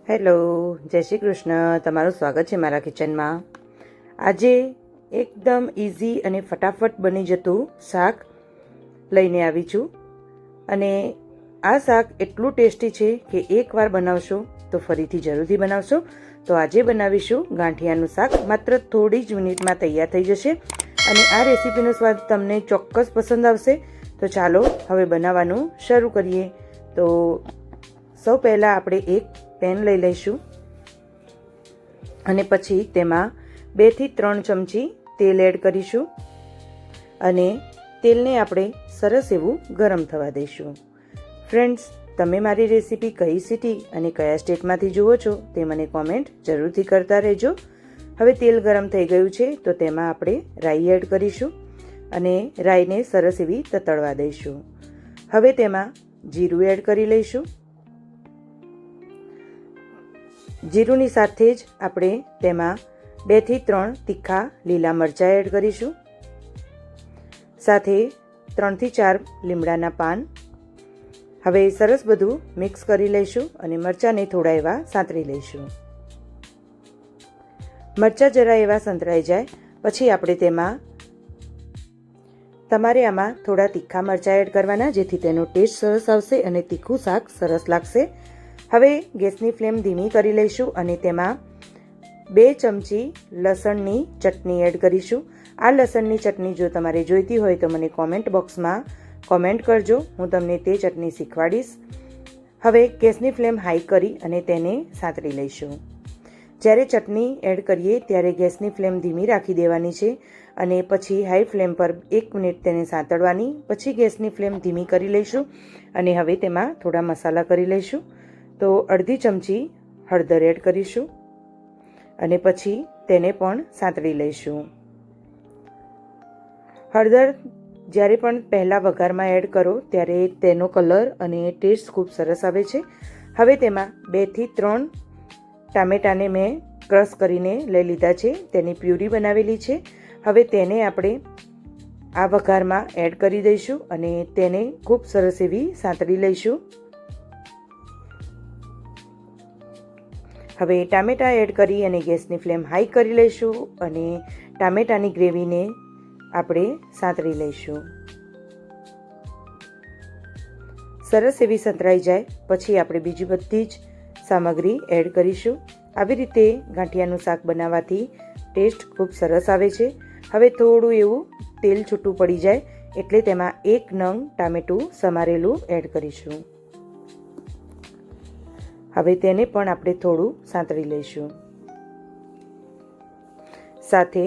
Hello, જય શ્રી કૃષ્ણ. તમારું સ્વાગત છે મારા કિચનમાં. આજે એકદમ ઇઝી અને ફટાફટ બની જતું શાક લઈને આવી છું. અને આ શાક એટલું ટેસ્ટી છે કે એકવાર બનાવશો તો ફરીથી જરૂરથી બનાવશો. તો આજે બનાવીશું ગાંઠિયાનું શાક. માત્ર થોડી જ મિનિટમાં તૈયાર થઈ જશે અને આ રેસીપીનો સ્વાદ તમને ચોક્કસ પસંદ આવશે. તો ચાલો હવે બનાવવાનું શરૂ કરીએ. તો સૌ પહેલાં આપણે એક પેન લઈ લઈશું અને પછી તેમાં 2 થી 3 ચમચી તેલ એડ કરીશું અને તેલને આપણે સરસ એવું ગરમ થવા દઈશું. ફ્રેન્ડ્સ, તમે મારી રેસીપી કઈ સિટી અને કયા સ્ટેટમાંથી જુઓ છો તે મને કોમેન્ટ જરૂરથી કરતા રહેજો. હવે તેલ ગરમ થઈ ગયું છે તો તેમાં આપણે રાઈ એડ કરીશું અને રાઈને સરસ એવી તતડવા દઈશું. હવે તેમાં જીરું એડ કરી લઈશું. જીરુંની સાથે જ આપણે તેમાં 2 થી 3 તીખા લીલા મરચાં એડ કરીશું. સાથે 3 થી 4 લીમડાના પાન. હવે સરસ બધું મિક્સ કરી લઈશું અને મરચાંને થોડા એવા સાંતળી લઈશું. મરચાં જરા એવા સંતળાઈ જાય પછી આપણે તેમાં તમારે આમાં થોડા તીખા મરચાં એડ કરવાના, જેથી તેનો ટેસ્ટ સરસ આવશે અને તીખું શાક સરસ લાગશે. હવે ગેસની ફ્લેમ ધીમી કરી લઈશું અને તેમાં 2 ચમચી લસણની ચટણી એડ કરીશું. આ લસણની ચટણી જો તમારે જોઈતી હોય તો મને કોમેન્ટ બોક્સમાં કોમેન્ટ કરજો, હું તમને તે ચટણી શીખવાડીશ. હવે ગેસની ફ્લેમ હાઈ કરી અને તેને સાંતળી લઈશું. જ્યારે ચટણી એડ કરીએ ત્યારે ગેસની ફ્લેમ ધીમી રાખી દેવાની છે અને પછી હાઈ ફ્લેમ પર 1 મિનિટ તેને સાંતળવાની. પછી ગેસની ફ્લેમ ધીમી કરી લઈશું અને હવે તેમાં થોડા મસાલા કરી લઈશું. તો અડધી ચમચી હળદર એડ કરીશું અને પછી તેને પણ સાંતળી લઈશું. હળદર જ્યારે પણ પહેલાં વઘારમાં એડ કરો ત્યારે તેનો કલર અને ટેસ્ટ ખૂબ સરસ આવે છે. હવે તેમાં 2 થી 3 ટામેટાને મેં ક્રશ કરીને લઈ લીધા છે, તેની પ્યુરી બનાવેલી છે. હવે તેને આપણે આ વઘારમાં એડ કરી દઈશું અને તેને ખૂબ સરસ એવી સાંતળી લઈશું. હવે ટામેટાં એડ કરી અને ગેસની ફ્લેમ હાઈ કરી લઈશું અને ટામેટાની ગ્રેવીને આપણે સાંતળી લઈશું. સરસ એવી સંતળાઈ જાય પછી આપણે બીજી બધી જ સામગ્રી એડ કરીશું. આવી રીતે ગાંઠિયાનું શાક બનાવવાથી ટેસ્ટ ખૂબ સરસ આવે છે. હવે થોડું એવું તેલ છૂટું પડી જાય એટલે તેમાં 1 નંગ ટામેટું સમારેલું એડ કરીશું. હવે તેને પણ આપણે થોડું સાંતળી લઈશું. સાથે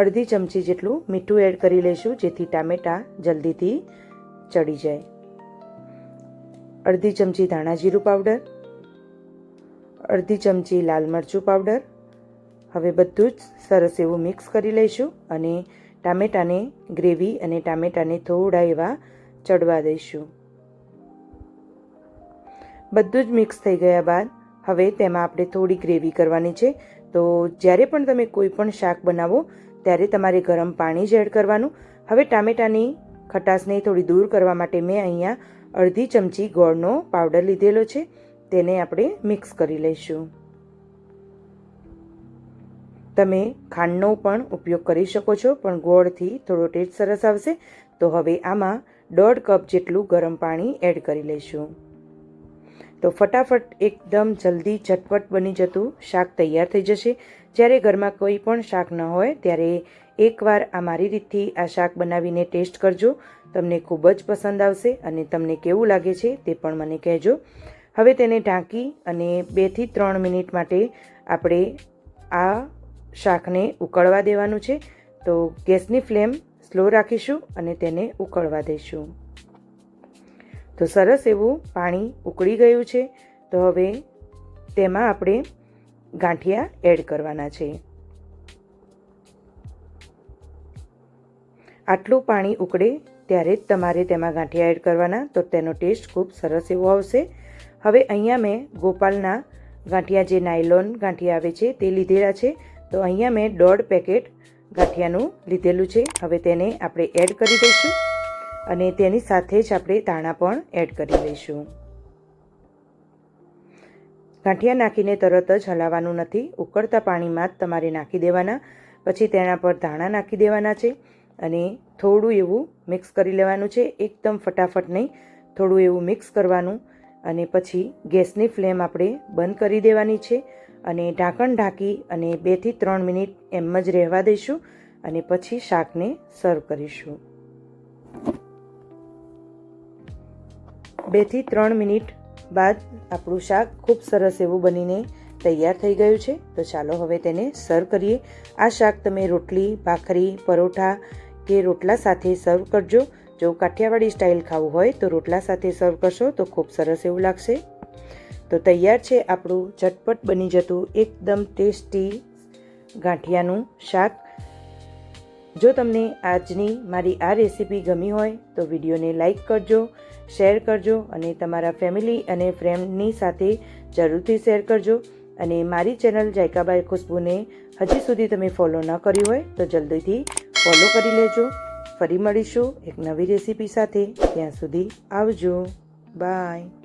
અડધી ચમચી જેટલું મીઠું એડ કરી લઈશું, જેથી ટામેટાં જલ્દીથી ચડી જાય. અડધી ચમચી ધાણા જીરું પાવડર, અડધી ચમચી લાલ મરચું પાવડર. હવે બધું જ સરસ એવું મિક્સ કરી લઈશું અને ટામેટાને ગ્રેવી અને ટામેટાને થોડા એવા ચડવા દઈશું. બધું જ મિક્સ થઈ ગયા બાદ હવે તેમાં આપણે થોડી ગ્રેવી કરવાની છે. તો જ્યારે પણ તમે કોઈ પણ શાક બનાવો ત્યારે તમારે ગરમ પાણી જ એડ કરવાનું. હવે ટામેટાની ખટાશને થોડી દૂર કરવા માટે મેં અહીંયા અડધી ચમચી ગોળનો પાવડર લીધેલો છે, તેને આપણે મિક્સ કરી લઈશું. તમે ખાંડનો પણ ઉપયોગ કરી શકો છો, પણ ગોળથી થોડો ટેસ્ટ સરસ આવશે. તો હવે આમાં 1.5 કપ જેટલું ગરમ પાણી એડ કરી લઈશું. તો ફટાફટ એકદમ જલ્દી ઝટપટ બની જતું શાક તૈયાર થઈ જશે. જ્યારે ઘરમાં કોઈ પણ શાક ન હોય ત્યારે એકવાર આ મારી રીતથી આ શાક બનાવીને ટેસ્ટ કરજો, તમને ખૂબ જ પસંદ આવશે અને તમને કેવું લાગે છે તે પણ મને કહેજો. હવે તેને ઢાંકી અને 2 થી 3 મિનિટ માટે આપણે આ શાકને ઉકળવા દેવાનું છે. તો ગેસની ફ્લેમ સ્લો રાખીશું અને તેને ઉકળવા દઈશું. તો સરસ એવું પાણી ઉકળી ગયું છે. તો હવે તેમાં આપણે ગાંઠિયા એડ કરવાના છે. આટલું પાણી ઉકળે ત્યારે જ તમારે તેમાં ગાંઠિયા એડ કરવાના, તો તેનો ટેસ્ટ ખૂબ સરસ એવો આવશે. હવે અહીંયા મેં ગોપાલના ગાંઠિયા, જે નાયલોન ગાંઠિયા આવે છે તે લીધેલા છે. તો અહીંયા મેં 1.5 પેકેટ ગાંઠિયાનું લીધેલું છે. હવે તેને આપણે એડ કરી દઈશું અને તેની સાથે જ આપણે ધાણા પણ એડ કરી લઈશું. ગાંઠિયા નાખીને તરત જ હલાવવાનું નથી, ઉકળતા પાણીમાં જ તમારે નાખી દેવાના. પછી તેના પર ધાણા નાખી દેવાના છે અને થોડું એવું મિક્સ કરી લેવાનું છે. એકદમ ફટાફટ નહીં, થોડું એવું મિક્સ કરવાનું અને પછી ગેસની ફ્લેમ આપણે બંધ કરી દેવાની છે અને ઢાંકણ ઢાંકી અને 2 થી 3 મિનિટ એમ જ રહેવા દઈશું અને પછી શાકને સર્વ કરીશું. 2 થી 3 મિનિટ બાદ આપણું શાક ખૂબ સરસ એવું બનીને તૈયાર થઈ ગયું છે. તો ચાલો હવે તેને સર્વ કરીએ. આ શાક તમે રોટલી, ભાખરી, પરોઠા કે રોટલા સાથે સર્વ કરજો. જો કાઠિયાવાડી સ્ટાઇલ ખાવું હોય તો રોટલા સાથે સર્વ કરશો તો ખૂબ સરસ એવું લાગશે. તો તૈયાર છે આપણું ઝટપટ બની જતું એકદમ ટેસ્ટી ગાંઠિયાનું શાક. જો તમને આજની મારી આ રેસીપી ગમી હોય તો વિડીયોને લાઈક કરજો, શેર કરજો અને તમારા ફેમિલી અને ફ્રેન્ડની સાથે જરૂરથી શેર કરજો. અને મારી ચેનલ જાયકા બાય ખુશ્બુને હજી સુધી તમે ફોલો ન કર્યું હોય તો જલ્દીથી ફોલો કરી લેજો. ફરી મળીશું એક નવી રેસીપી સાથે. ત્યાં સુધી આવજો. બાય.